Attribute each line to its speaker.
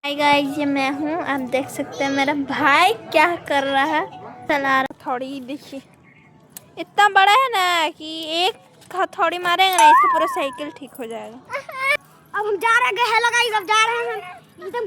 Speaker 1: Hi guys, ये मैं हूँ। आप देख सकते हैं मेरा भाई क्या कर रहा है, चला रहा। हथौड़ी देखिए, इतना बड़ा है ना कि एक हथौड़ी मारेंगे ना इससे पूरा साइकिल ठीक हो जाएगा।
Speaker 2: अब हम जा रहे हैं, गाइस, अब जा रहे हैं एकदम